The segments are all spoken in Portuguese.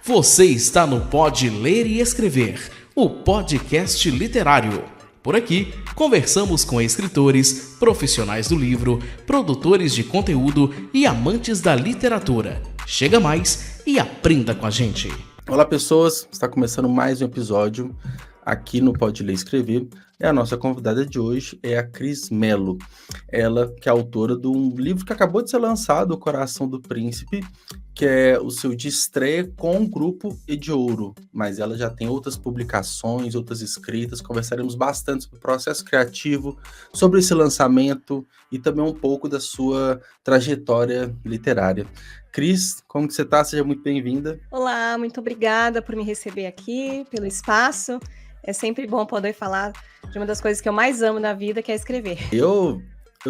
Você está no Pode Ler e Escrever, o podcast literário. Por aqui, conversamos com escritores, profissionais do livro, produtores de conteúdo e amantes da literatura. Chega mais e aprenda com a gente. Olá, pessoas. Está começando mais um episódio aqui no Pode Ler e Escrever. A nossa convidada de hoje é a Cris Mello. Ela que é autora de um livro que acabou de ser lançado, O Coração do Príncipe, que é o seu de estreia com o grupo Ediouro. Mas ela já tem outras publicações, outras escritas. Conversaremos bastante sobre o processo criativo, sobre esse lançamento e também um pouco da sua trajetória literária. Cris, como que você está? Seja muito bem-vinda. Olá, muito obrigada por me receber aqui, pelo espaço. É sempre bom poder falar de uma das coisas que eu mais amo na vida, que é escrever. Eu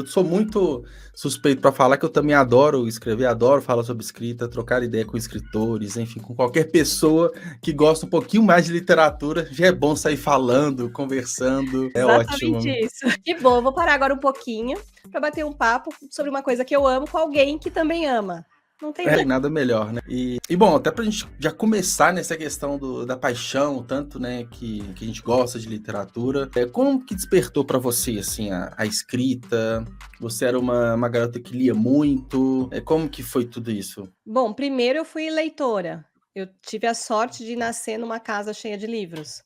sou muito suspeito para falar que eu também adoro escrever, adoro falar sobre escrita, trocar ideia com escritores, enfim, com qualquer pessoa que gosta um pouquinho mais de literatura. Já é bom sair falando, conversando, é ótimo. Exatamente isso. Que bom, eu vou parar agora um pouquinho para bater um papo sobre uma coisa que eu amo com alguém que também ama. Não tem nada melhor, né? E bom, até pra gente já começar nessa questão da paixão, tanto, né, que a gente gosta de literatura, como que despertou pra você, assim, a escrita? Você era uma garota que lia muito? Como que foi tudo isso? Bom, primeiro eu fui leitora. Eu tive a sorte de nascer numa casa cheia de livros.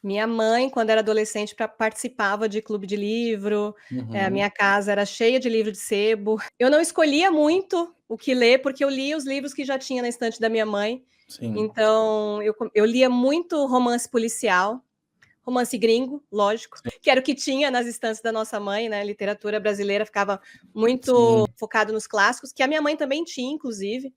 Minha mãe, quando era adolescente, participava de clube de livro. A minha casa era cheia de livro de sebo. Eu não escolhia muito o que ler, porque eu lia os livros que já tinha na estante da minha mãe. Sim. Então, eu lia muito romance policial, romance gringo, lógico, que era o que tinha nas estantes da nossa mãe, né? Literatura brasileira ficava muito focado nos clássicos, que a minha mãe também tinha, inclusive.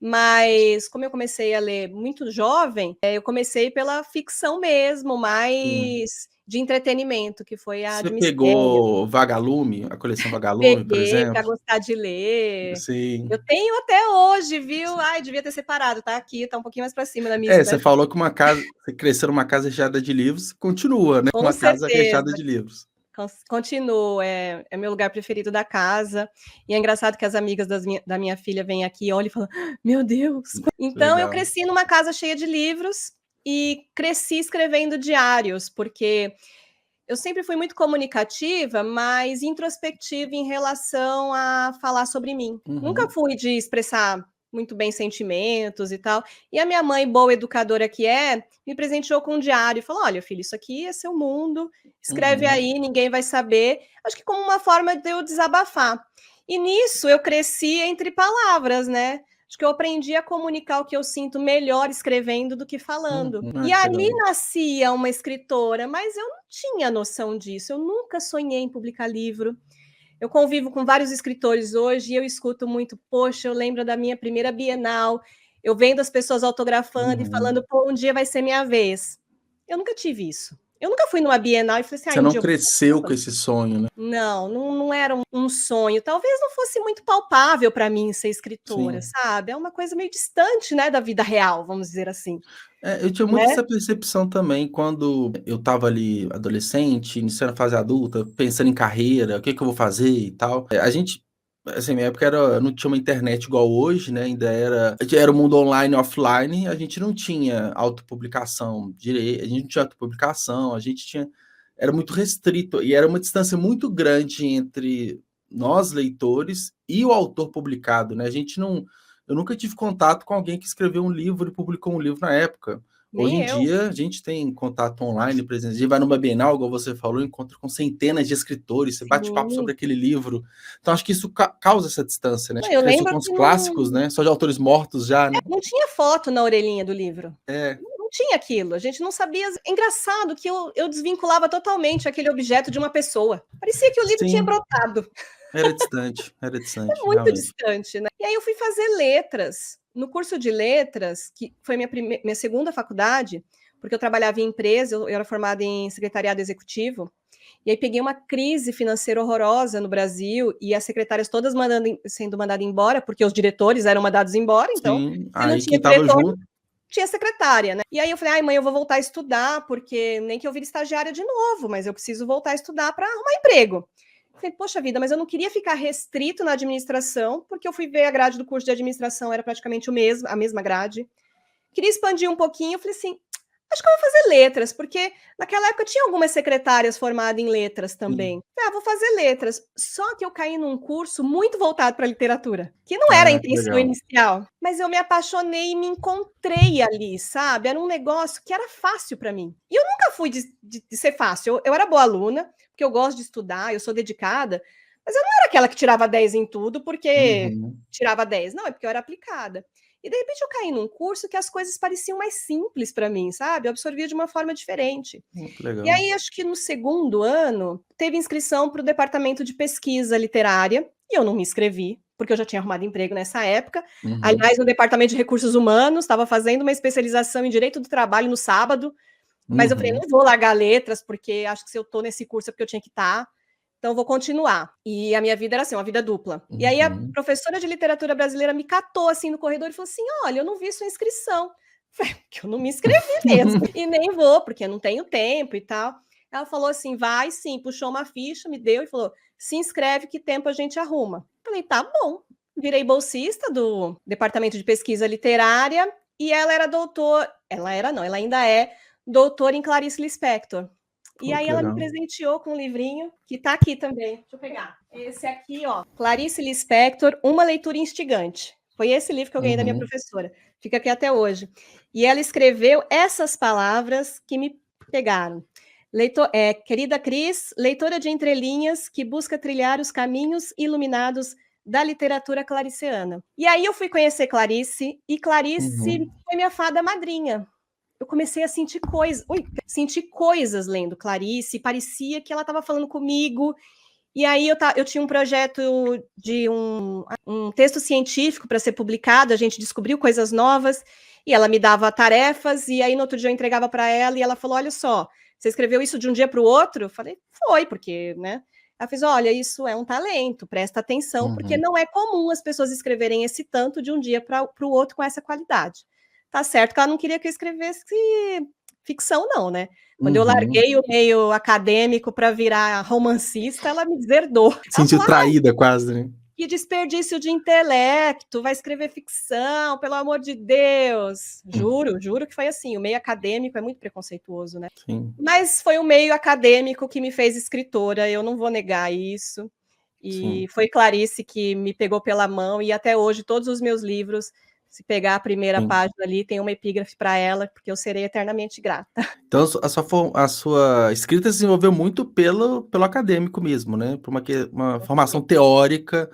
Mas, como eu comecei a ler muito jovem, eu comecei pela ficção mesmo, mais de entretenimento, que foi a de Você mistério. pegou Vagalume, a coleção Vagalume, por Peguei para exemplo? gostar de ler. Sim. Eu tenho até hoje, viu? Ai, devia ter separado, tá aqui, tá um pouquinho mais para cima da minha Você falou que você cresceu numa casa recheada de livros, continua, né? Com Uma casa certeza. recheada de livros. Continuo, é meu lugar preferido da casa. E é engraçado que as amigas da minha filha vêm aqui, olham e falam: meu Deus! Então, eu cresci numa casa cheia de livros e cresci escrevendo diários, porque eu sempre fui muito comunicativa, mas introspectiva em relação a falar sobre mim. Nunca fui de expressar muito bem sentimentos e tal. E a minha mãe, boa educadora que é, me presenteou com um diário e falou: olha, filho, isso aqui é seu mundo, escreve aí, ninguém vai saber. Acho que como uma forma de eu desabafar. E nisso eu cresci entre palavras, né? Acho que eu aprendi a comunicar o que eu sinto melhor escrevendo do que falando. E ali nascia uma escritora, mas eu não tinha noção disso. Eu nunca sonhei em publicar livro. Eu convivo com vários escritores hoje e eu escuto muito, poxa, eu lembro da minha primeira Bienal, eu vendo as pessoas autografando e falando, pô, um dia vai ser minha vez. Eu nunca tive isso. Eu nunca fui numa Bienal e falei assim, Você não cresceu com esse sonho, né? Não era um sonho. Talvez não fosse muito palpável para mim ser escritora, sabe? É uma coisa meio distante, né, da vida real, vamos dizer assim. Eu tinha muito essa percepção também quando eu estava ali adolescente, iniciando a fase adulta, pensando em carreira, o que eu vou fazer e tal. A gente, assim, minha época não tinha uma internet igual hoje, né? Ainda era o mundo online e offline, a gente não tinha autopublicação direito, a gente não tinha autopublicação, era muito restrito e era uma distância muito grande entre nós, leitores, e o autor publicado, né? Eu nunca tive contato com alguém que escreveu um livro e publicou um livro na época. Hoje em dia, a gente tem contato online, presença. A gente vai numa Bienal, igual você falou, encontra com centenas de escritores, você bate papo sobre aquele livro. Então, acho que isso causa essa distância, né? Eu lembro com os clássicos, né? Só de autores mortos já, né? Não tinha foto na orelhinha do livro. Não tinha aquilo. A gente não sabia. É engraçado que eu desvinculava totalmente aquele objeto de uma pessoa. Parecia que o livro tinha brotado. Era distante. É muito realmente distante, né? E aí eu fui fazer letras. No curso de letras, que foi minha segunda faculdade, porque eu trabalhava em empresa, eu era formada em secretariado executivo, e aí peguei uma crise financeira horrorosa no Brasil, e as secretárias todas sendo mandadas embora, porque os diretores eram mandados embora, então se não tinha diretor, tinha secretária, né? E aí eu falei, ai mãe, eu vou voltar a estudar, porque nem que eu vire estagiária de novo, mas eu preciso voltar a estudar para arrumar emprego. Falei, poxa vida, mas eu não queria ficar restrito na administração, porque eu fui ver a grade do curso de administração, era praticamente a mesma grade. queria expandir um pouquinho, eu falei assim, acho que eu vou fazer letras, porque naquela época tinha algumas secretárias formadas em letras também. Vou fazer letras. Só que eu caí num curso muito voltado para literatura, que não era a intenção inicial, mas eu me apaixonei e me encontrei ali, sabe? Era um negócio que era fácil para mim. E eu nunca fui de ser fácil. Eu era boa aluna, porque eu gosto de estudar, eu sou dedicada, mas eu não era aquela que tirava 10 em tudo porque tirava 10. Não, é porque eu era aplicada. E de repente eu caí num curso que as coisas pareciam mais simples para mim, sabe? Eu absorvia de uma forma diferente. Legal. E aí, acho que no segundo ano, teve inscrição para o departamento de pesquisa literária, e eu não me inscrevi, porque eu já tinha arrumado emprego nessa época. Aliás, no departamento de recursos humanos, estava fazendo uma especialização em direito do trabalho no sábado, mas eu falei, não vou largar letras, porque acho que se eu estou nesse curso é porque eu tinha que estar. Então, vou continuar. E a minha vida era assim, uma vida dupla. E aí, a professora de literatura brasileira me catou, assim, no corredor e falou assim, olha, eu não vi sua inscrição. Falei, porque eu não me inscrevi mesmo. E nem vou, porque eu não tenho tempo e tal. Ela falou assim, vai sim, puxou uma ficha, me deu e falou, se inscreve, que tempo a gente arruma. Falei, tá bom. Virei bolsista do Departamento de Pesquisa Literária e ela era doutora... Ela ainda é doutora em Clarice Lispector. E aí ela me presenteou com um livrinho, que tá aqui também. Deixa eu pegar. Esse aqui, ó. Clarice Lispector, Uma Leitura Instigante. Foi esse livro que eu ganhei da minha professora. Fica aqui até hoje. E ela escreveu essas palavras que me pegaram. Querida Cris, leitora de entrelinhas que busca trilhar os caminhos iluminados da literatura clariciana. E aí eu fui conhecer Clarice, e Clarice foi minha fada madrinha. Eu comecei a sentir coisas lendo Clarice, parecia que ela estava falando comigo. E aí eu tinha um projeto de um texto científico para ser publicado, a gente descobriu coisas novas, e ela me dava tarefas, e aí no outro dia eu entregava para ela, e ela falou, olha só, você escreveu isso de um dia para o outro? Eu falei, foi, porque, né? Ela fez, olha, isso é um talento, presta atenção, porque não é comum as pessoas escreverem esse tanto de um dia para o outro com essa qualidade. Tá certo que ela não queria que eu escrevesse ficção, não, né? Quando eu larguei o meio acadêmico para virar romancista, ela me deserdou. Sentiu traída quase, né? Que desperdício de intelecto, vai escrever ficção, pelo amor de Deus. Juro que foi assim, o meio acadêmico é muito preconceituoso, né? Sim. Mas foi o meio acadêmico que me fez escritora, eu não vou negar isso. E foi Clarice que me pegou pela mão, e até hoje todos os meus livros, se pegar a primeira página ali, tem uma epígrafe para ela, porque eu serei eternamente grata. Então, a sua escrita se desenvolveu muito pelo acadêmico mesmo, né? Por uma formação teórica,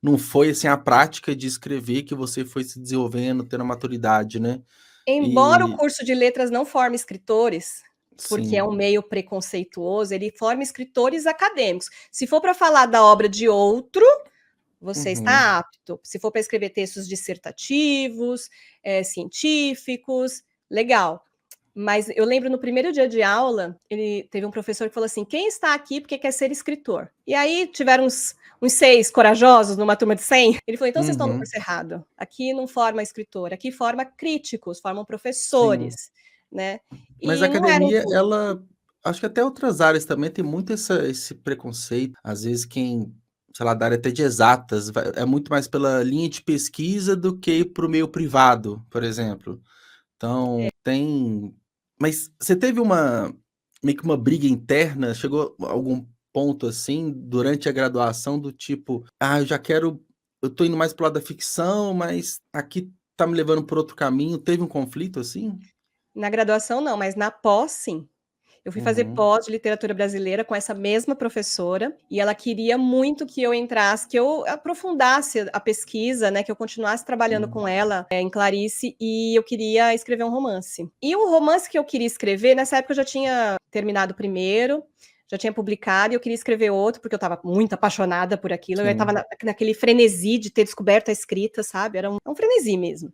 não foi assim a prática de escrever que você foi se desenvolvendo, tendo a maturidade, né? Embora o curso de letras não forme escritores, porque é um meio preconceituoso, ele forma escritores acadêmicos. Se for para falar da obra de outro, você está apto. Se for para escrever textos dissertativos, científicos, legal. Mas eu lembro no primeiro dia de aula, teve um professor que falou assim, quem está aqui porque quer ser escritor? E aí tiveram uns 6 corajosos numa turma de 100. Ele falou, então vocês estão no curso errado. Aqui não forma escritor, aqui forma críticos, formam professores, né? Mas a academia, ela... Acho que até outras áreas também tem muito esse preconceito. Às vezes quem... sei lá, da área até de exatas, é muito mais pela linha de pesquisa do que para o meio privado, por exemplo. Então, tem... Mas você teve meio que uma briga interna, chegou a algum ponto, assim, durante a graduação, do tipo, eu tô indo mais pro lado da ficção, mas aqui tá me levando por outro caminho. Teve um conflito, assim? Na graduação, não, mas na pós, sim. Eu fui fazer pós de literatura brasileira com essa mesma professora, e ela queria muito que eu entrasse, que eu aprofundasse a pesquisa, né, que eu continuasse trabalhando com ela em Clarice, e eu queria escrever um romance. E o romance que eu queria escrever, nessa época eu já tinha terminado o primeiro, já tinha publicado, e eu queria escrever outro, porque eu estava muito apaixonada por aquilo, eu estava naquele frenesi de ter descoberto a escrita, sabe? Era um frenesi mesmo.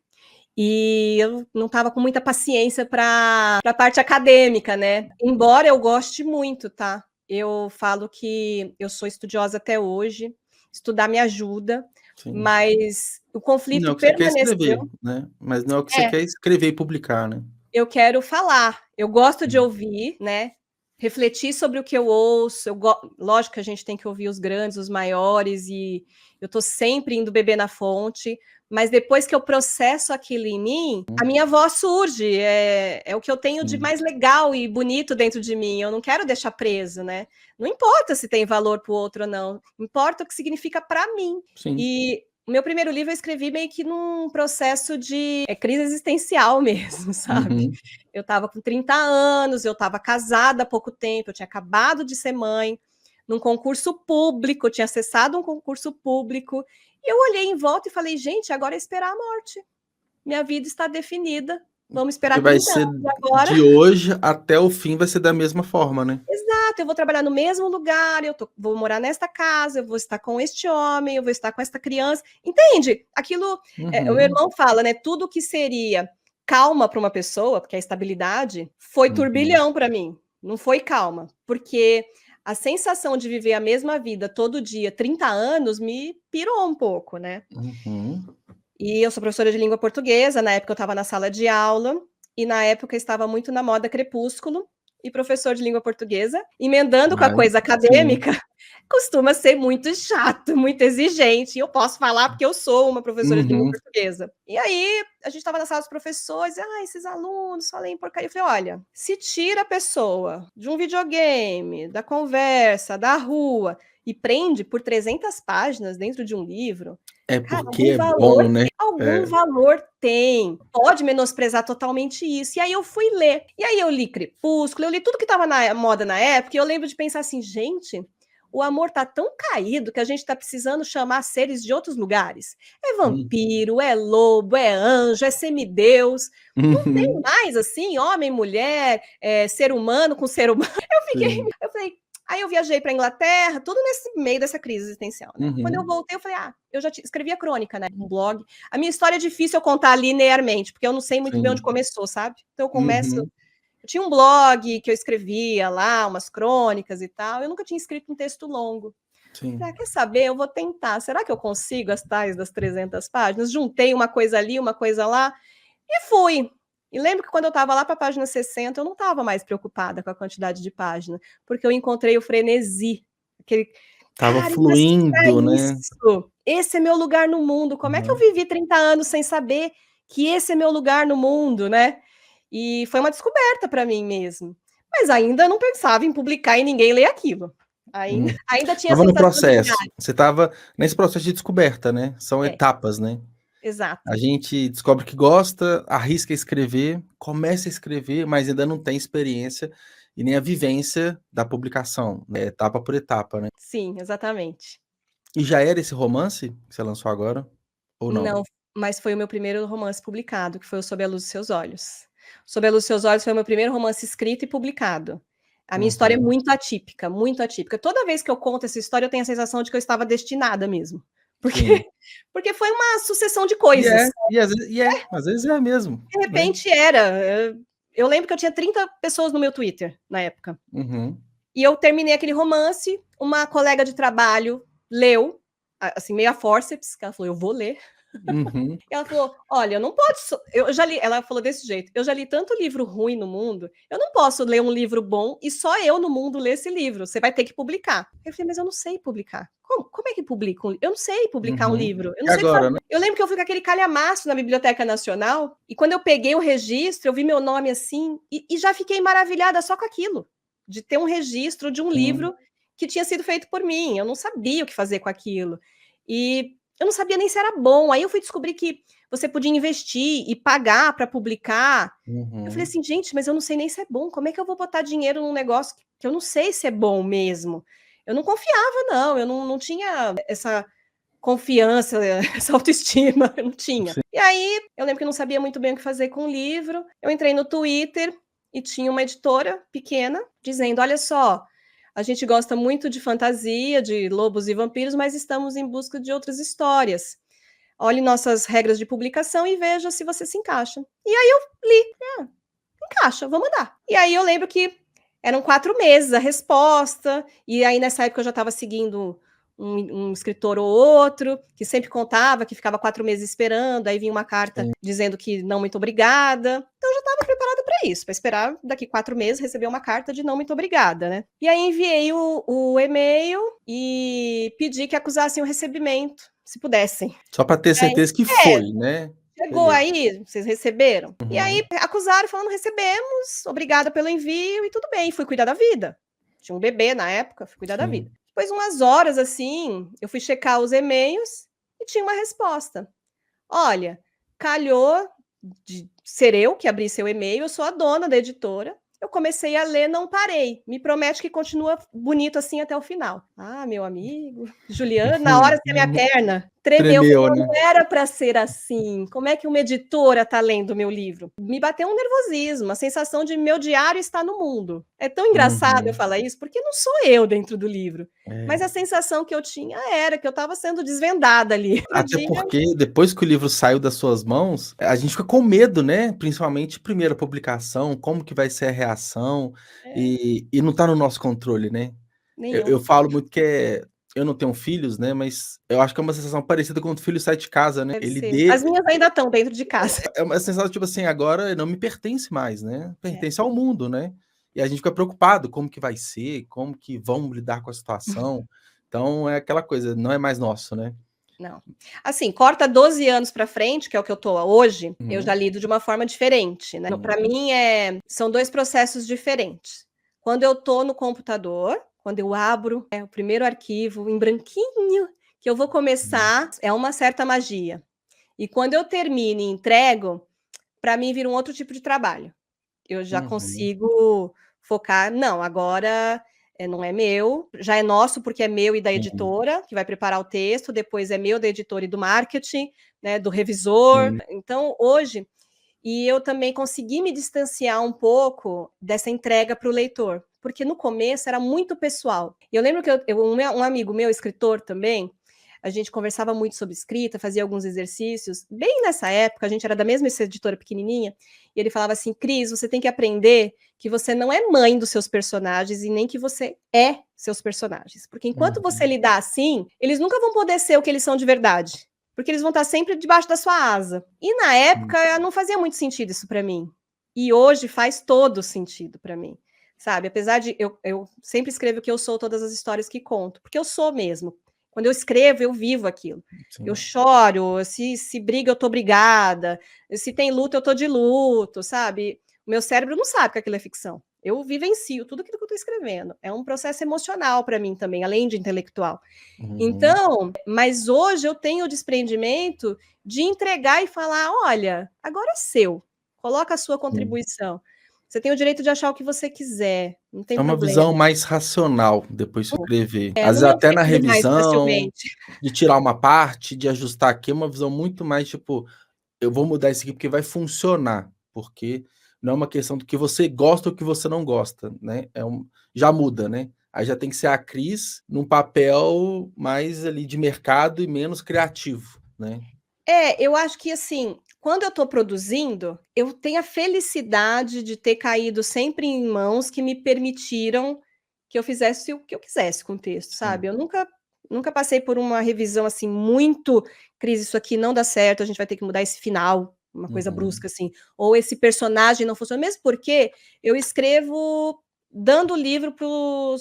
E eu não estava com muita paciência para a parte acadêmica, né? Embora eu goste muito, tá? Eu falo que eu sou estudiosa até hoje, estudar me ajuda, mas o conflito não, que permaneceu. Você quer escrever, né? Mas não é o que você quer escrever e publicar, né? Eu quero falar, eu gosto de ouvir, né? refletir sobre o que eu ouço. Lógico que a gente tem que ouvir os grandes, os maiores, e eu estou sempre indo beber na fonte, mas depois que eu processo aquilo em mim, a minha voz surge, é o que eu tenho de mais legal e bonito dentro de mim, eu não quero deixar preso, né? Não importa se tem valor para o outro ou não, importa o que significa para mim. Sim. E o meu primeiro livro eu escrevi meio que num processo de crise existencial mesmo, sabe? Eu estava com 30 anos, eu estava casada há pouco tempo, eu tinha acabado de ser mãe, num concurso público, eu tinha acessado um concurso público, e eu olhei em volta e falei, gente, agora é esperar a morte. Minha vida está definida, vamos esperar 30 anos agora. De hoje até o fim vai ser da mesma forma, né? Exato, eu vou trabalhar no mesmo lugar, vou morar nesta casa, eu vou estar com este homem, eu vou estar com esta criança. Entende? Aquilo, o meu irmão fala, né? Tudo que seria calma para uma pessoa, porque a estabilidade, foi turbilhão para mim. Não foi calma, porque a sensação de viver a mesma vida todo dia, 30 anos, me pirou um pouco, né? E eu sou professora de língua portuguesa, na época eu estava na sala de aula, e na época estava muito na moda Crepúsculo, e professor de língua portuguesa, emendando com a coisa acadêmica, costuma ser muito chato, muito exigente, e eu posso falar porque eu sou uma professora de língua portuguesa. E aí, a gente estava na sala dos professores, esses alunos falem porcaria. Eu falei, olha, se tira a pessoa de um videogame, da conversa, da rua, e prende por 300 páginas dentro de um livro, é porque é bom, né? Algum valor tem. Pode menosprezar totalmente isso. E aí eu fui ler. E aí eu li Crepúsculo, eu li tudo que estava na moda na época, e eu lembro de pensar assim, gente, o amor tá tão caído que a gente tá precisando chamar seres de outros lugares. É vampiro, é lobo, é anjo, é semideus. Não tem mais, assim, homem, mulher, ser humano com ser humano. Eu falei, aí eu viajei para a Inglaterra, tudo nesse meio dessa crise existencial. Né? Quando eu voltei, eu falei, eu já escrevi a crônica, né? Um blog. A minha história é difícil eu contar linearmente, porque eu não sei muito bem onde começou, sabe? Então eu começo... Eu tinha um blog que eu escrevia lá, umas crônicas e tal. Eu nunca tinha escrito um texto longo. Falei, quer saber? Eu vou tentar. Será que eu consigo as tais das 300 páginas? Juntei uma coisa ali, uma coisa lá, e fui. E lembro que quando eu estava lá para a página 60, eu não estava mais preocupada com a quantidade de página, porque eu encontrei o frenesi. Tava fluindo, né? Esse é meu lugar no mundo. Como é que eu vivi 30 anos sem saber que esse é meu lugar no mundo, né? E foi uma descoberta para mim mesmo. Mas ainda não pensava em publicar e ninguém ler aquilo. Ainda tinha Estava no processo. Você estava nesse processo de descoberta, né? São etapas, né? Exato. A gente descobre que gosta, arrisca escrever, começa a escrever, mas ainda não tem experiência e nem a vivência da publicação, né? Etapa por etapa, né? Sim, exatamente. E já era esse romance que você lançou agora? Ou não? Não, mas foi o meu primeiro romance publicado, que foi o Sob a Luz dos Seus Olhos. Sob a Luz dos Seus Olhos foi o meu primeiro romance escrito e publicado. A minha história é muito atípica, muito atípica. Toda vez que eu conto essa história, eu tenho a sensação de que eu estava destinada mesmo. Porque foi uma sucessão de coisas. Às vezes é mesmo. De repente era. Eu lembro que eu tinha 30 pessoas no meu Twitter na época. E eu terminei aquele romance, uma colega de trabalho leu, assim, meio a forceps, que ela falou, eu vou ler. Ela falou, olha, eu não posso... Eu já li, ela falou desse jeito, eu já li tanto livro ruim no mundo, eu não posso ler um livro bom e só eu no mundo ler esse livro, você vai ter que publicar. Eu falei, mas eu não sei publicar. Como é que publica um livro? Eu não sei publicar um livro. Eu não sei agora, né? Eu lembro que eu fui com aquele calhamaço na Biblioteca Nacional, e quando eu peguei o registro, eu vi meu nome assim, e já fiquei maravilhada só com aquilo, de ter um registro de um livro que tinha sido feito por mim. Eu não sabia o que fazer com aquilo. E eu não sabia nem se era bom. Aí eu fui descobrir que você podia investir e pagar para publicar. Eu falei assim, gente, mas eu não sei nem se é bom. Como é que eu vou botar dinheiro num negócio que eu não sei se é bom mesmo? Eu não confiava, não. Eu não tinha essa confiança, essa autoestima. Eu não tinha. Sim. E aí, eu lembro que eu não sabia muito bem o que fazer com o livro. Eu entrei no Twitter e tinha uma editora pequena dizendo, olha só, a gente gosta muito de fantasia, de lobos e vampiros, mas estamos em busca de outras histórias. Olhe nossas regras de publicação e veja se você se encaixa. E aí eu li. Encaixa, vou mandar. E aí eu lembro que eram 4 meses a resposta, e aí nessa época eu já estava seguindo um escritor ou outro, que sempre contava que ficava 4 meses esperando, aí vinha uma carta dizendo que não, muito obrigada. Então eu já estava preparada para isso, para esperar daqui 4 meses receber uma carta de não, muito obrigada, né? E aí enviei o e-mail e pedi que acusassem o recebimento, se pudessem. Só para ter certeza que foi, né? Chegou aí, vocês receberam? E aí acusaram, falando, recebemos, obrigada pelo envio e tudo bem, fui cuidar da vida. Tinha um bebê na época, fui cuidar da vida. Depois, umas horas assim, eu fui checar os e-mails e tinha uma resposta. Olha, calhou de ser eu que abri seu e-mail, eu sou a dona da editora. Eu comecei a ler, não parei. Me promete que continua bonito assim até o final. Ah, meu amigo, Juliana, na hora que a minha perna tremeu, né? Não era para ser assim. Como é que uma editora está lendo o meu livro? Me bateu um nervosismo, uma sensação de meu diário está no mundo. É tão engraçado eu falar isso, porque não sou eu dentro do livro. Mas a sensação que eu tinha era que eu estava sendo desvendada ali. Até porque depois que o livro saiu das suas mãos, a gente fica com medo, né? Principalmente primeira publicação, como que vai ser a reação, e não está no nosso controle, né? Eu falo muito que eu não tenho filhos, né? Mas eu acho que é uma sensação parecida quando o filho sai de casa, né? As minhas ainda estão dentro de casa. É uma sensação tipo assim, agora não me pertence mais, né? Pertence ao mundo, né? E a gente fica preocupado, como que vai ser, como que vamos lidar com a situação. Então é aquela coisa, não é mais nosso, né? Não. Assim, corta 12 anos para frente, que é o que eu tô hoje, eu já lido de uma forma diferente, né? Para mim, são 2 processos diferentes. Quando eu tô no computador, quando eu abro o primeiro arquivo em branquinho, que eu vou começar, é uma certa magia. E quando eu termino e entrego, para mim vira um outro tipo de trabalho. Eu já consigo focar, não, agora não é meu, já é nosso porque é meu e da editora, que vai preparar o texto, depois é meu, da editora e do marketing, né, do revisor. Então, hoje, e eu também consegui me distanciar um pouco dessa entrega para o leitor, porque no começo era muito pessoal. E eu lembro que um amigo meu, escritor também, a gente conversava muito sobre escrita, fazia alguns exercícios. Bem nessa época, a gente era da mesma editora pequenininha, e ele falava assim, Cris, você tem que aprender que você não é mãe dos seus personagens e nem que você é seus personagens. Porque enquanto você lidar assim, eles nunca vão poder ser o que eles são de verdade. Porque eles vão estar sempre debaixo da sua asa. E na época, não fazia muito sentido isso para mim. E hoje faz todo sentido para mim. Sabe? Apesar de eu sempre escrevo que eu sou todas as histórias que conto. Porque eu sou mesmo. Quando eu escrevo, eu vivo aquilo. Eu choro, se briga, eu tô brigada. Se tem luto, eu tô de luto, sabe? O meu cérebro não sabe que aquilo é ficção. Eu vivencio tudo aquilo que eu tô escrevendo. É um processo emocional para mim também, além de intelectual. Então, mas hoje eu tenho o desprendimento de entregar e falar, olha, agora é seu. Coloca a sua contribuição. Você tem o direito de achar o que você quiser, não tem problema. É uma visão mais racional depois de escrever. Às vezes até na revisão, de tirar uma parte, de ajustar aqui, é uma visão muito mais tipo, eu vou mudar isso aqui porque vai funcionar, porque não é uma questão do que você gosta ou que você não gosta, né? Já muda, né? Aí já tem que ser a Cris num papel mais ali de mercado e menos criativo, né? Eu acho que assim, quando eu estou produzindo, eu tenho a felicidade de ter caído sempre em mãos que me permitiram que eu fizesse o que eu quisesse com o texto, sabe? Eu nunca passei por uma revisão assim muito, Cris, isso aqui não dá certo, a gente vai ter que mudar esse final, uma coisa brusca assim, ou esse personagem não funciona, mesmo porque eu escrevo dando o livro para o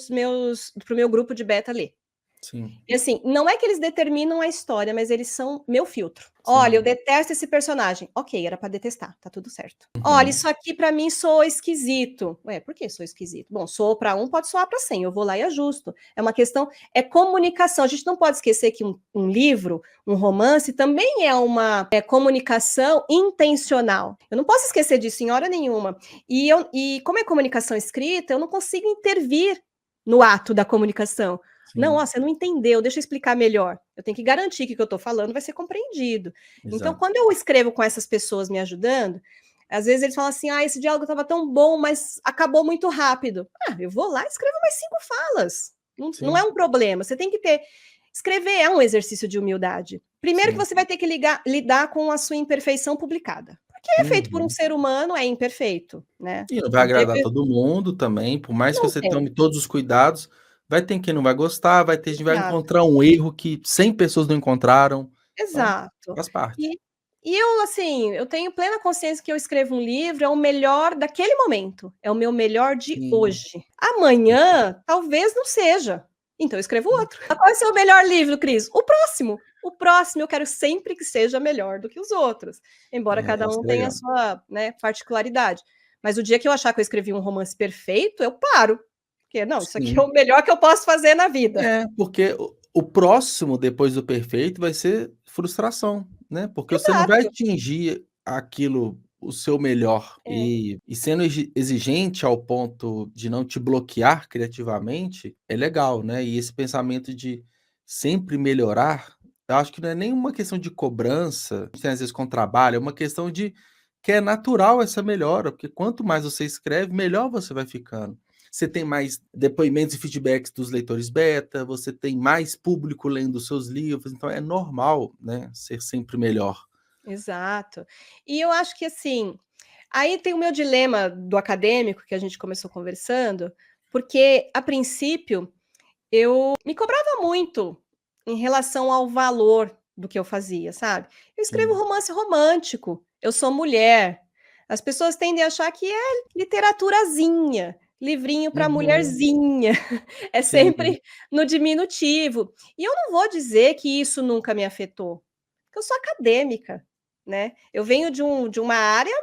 meu grupo de beta ler. Sim. E assim, não é que eles determinam a história, mas eles são meu filtro. Olha, eu detesto esse personagem. Ok, era para detestar, tá tudo certo. Olha, isso aqui para mim soa esquisito. Ué, por que soa esquisito? Bom, soa para um, pode soar para 100, eu vou lá e ajusto. É uma questão, é comunicação. A gente não pode esquecer que um livro, um romance, também é uma comunicação intencional. Eu não posso esquecer disso em hora nenhuma. E como é comunicação escrita, eu não consigo intervir no ato da comunicação. Não, você não entendeu, deixa eu explicar melhor. Eu tenho que garantir que o que eu estou falando vai ser compreendido. Exato. Então, quando eu escrevo com essas pessoas me ajudando, às vezes eles falam assim, esse diálogo estava tão bom, mas acabou muito rápido. Eu vou lá e escrevo mais 5 falas. Não é um problema, você tem que ter... Escrever é um exercício de humildade. Primeiro que você vai ter que lidar com a sua imperfeição publicada. Porque é feito por um ser humano, é imperfeito, né? E não vai agradar todo mundo também, por mais que você tome todos os cuidados, vai ter quem não vai gostar, vai ter gente que vai Exato, encontrar um erro que 100 pessoas não encontraram, então exato. faz parte. E eu, assim, eu tenho plena consciência que eu escrevo um livro, é o melhor daquele momento, é o meu melhor de Sim. hoje. Amanhã, talvez não seja, então eu escrevo outro. Qual vai ser o melhor livro, Cris? O próximo. O próximo eu quero sempre que seja melhor do que os outros, embora cada Isso um é tenha a legal. sua, né, particularidade. Mas o dia que eu achar que eu escrevi um romance perfeito, eu paro, porque não, isso aqui é Sim. o melhor que eu posso fazer na vida. Porque o próximo depois do perfeito vai ser frustração, né, porque você não vai Exato. atingir aquilo, o seu melhor, É, e sendo exigente ao ponto de não te bloquear criativamente, é legal, né, e esse pensamento de sempre melhorar, eu acho que não é nenhuma questão de cobrança, tem às vezes com trabalho, é uma questão de que é natural essa melhora, porque quanto mais você escreve, melhor você vai ficando. Você tem mais depoimentos e feedbacks dos leitores beta, você tem mais público lendo os seus livros, então é normal, né, ser sempre melhor. exato. E eu acho que assim, aí tem o meu dilema do acadêmico que a gente começou conversando, porque a princípio eu me cobrava muito em relação ao valor do que eu fazia, sabe? Eu escrevo Sim. romance romântico, eu sou mulher. As pessoas tendem a achar que é literaturazinha, livrinho para Uhum. mulherzinha, é Sim. sempre no diminutivo. E eu não vou dizer que isso nunca me afetou, porque eu sou acadêmica, né? Eu venho de uma área.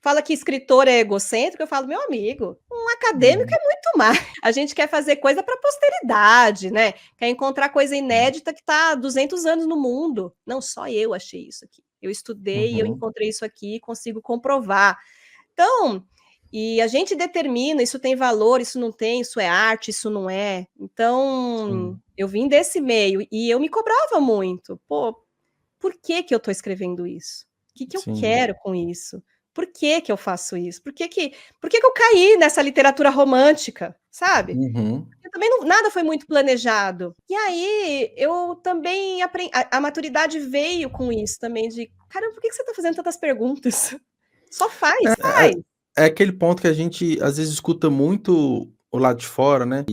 Fala que escritor é egocêntrico, eu falo, meu amigo, um acadêmico Uhum. é muito mais. A gente quer fazer coisa para a posteridade, né? Quer encontrar coisa Sim. inédita que está há 200 anos no mundo. Não, só eu achei isso aqui. Eu estudei, eu Uhum. encontrei isso aqui, consigo comprovar. Então, e a gente determina, isso tem valor, isso não tem, isso é arte, isso não é. Então, Sim. eu vim desse meio e eu me cobrava muito. Pô, por que que eu estou escrevendo isso? O que que eu Sim. quero com isso? Por que que eu faço isso? Por que que eu caí nessa literatura romântica, sabe? Uhum. Porque também nada foi muito planejado. E aí eu também aprendi, a maturidade veio com isso também de, caramba, por que que você está fazendo tantas perguntas? Só faz, É faz. é é aquele ponto que a gente às vezes escuta muito o lado de fora, né,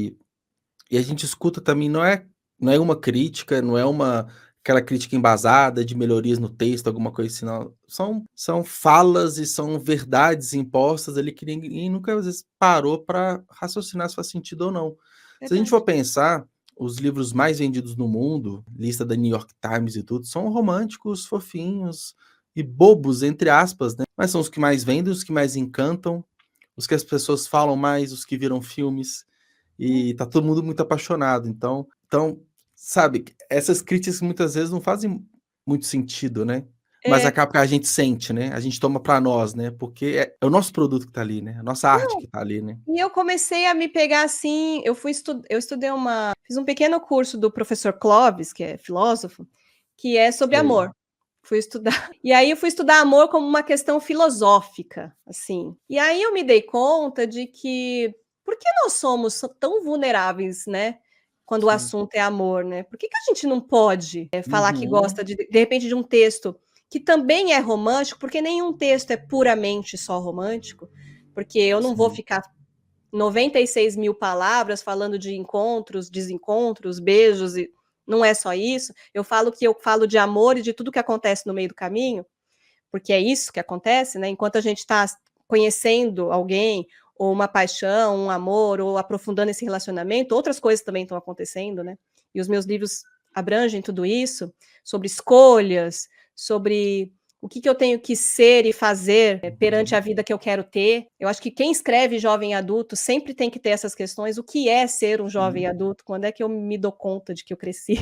e a gente escuta também não é uma crítica, não é uma aquela crítica embasada de melhorias no texto, alguma coisa assim, não. São falas e são verdades impostas ali que ninguém nunca às vezes parou para raciocinar se faz sentido ou não. Se a gente for Verdade. pensar, os livros mais vendidos no mundo, lista da New York Times e tudo, são românticos, fofinhos e "bobos", entre aspas, né, mas são os que mais vendem, os que mais encantam, os que as pessoas falam mais, os que viram filmes. Hum, E tá todo mundo muito apaixonado, então, sabe, essas críticas muitas vezes não fazem muito sentido, né, mas É, acaba que a gente sente, né, a gente toma pra nós, né, porque é o nosso produto que tá ali, né, a nossa arte que tá ali, né. e eu comecei a me pegar assim, eu estudei fiz um pequeno curso do professor Clovis, que é filósofo, que é sobre Sei. amor. Fui estudar e aí eu fui estudar amor como uma questão filosófica, assim. E aí eu me dei conta de que por que nós somos tão vulneráveis, né, quando o Sim. assunto é amor, né? Por que que a gente não pode, falar que Uhum. gosta de repente de um texto que também é romântico, porque nenhum texto é puramente só romântico, porque eu não vou Sim. ficar 96.000 palavras falando de encontros, desencontros, beijos e não é só isso. Eu falo de amor e de tudo que acontece no meio do caminho, porque é isso que acontece, né? Enquanto a gente está conhecendo alguém, ou uma paixão, um amor, ou aprofundando esse relacionamento, outras coisas também estão acontecendo, né? E os meus livros abrangem tudo isso, sobre escolhas, sobre o que eu tenho que ser e fazer perante Uhum. a vida que eu quero ter. Eu acho que quem escreve jovem adulto sempre tem que ter essas questões. O que é ser um jovem Sim. adulto? Quando é que eu me dou conta de que eu cresci?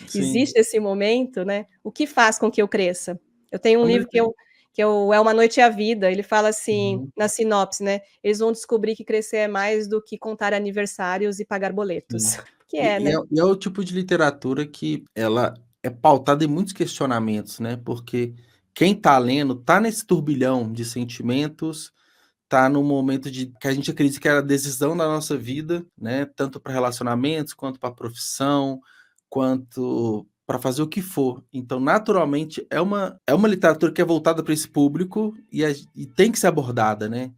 Sim. Existe esse momento, né? O que faz com que eu cresça? Eu tenho um Com livro certeza. que é Uma Noite e a Vida. Ele fala assim, Uhum. na sinopse, né? Eles vão descobrir que crescer é mais do que contar aniversários e pagar boletos. Sim. Que é, né? E é o tipo de literatura que ela é pautada em muitos questionamentos, né, porque quem tá lendo tá nesse turbilhão de sentimentos, tá no momento de que a gente acredita que é a decisão da nossa vida, né, tanto para relacionamentos, quanto para profissão, quanto para fazer o que for. Então, naturalmente, é uma literatura que é voltada para esse público e tem que ser abordada, né.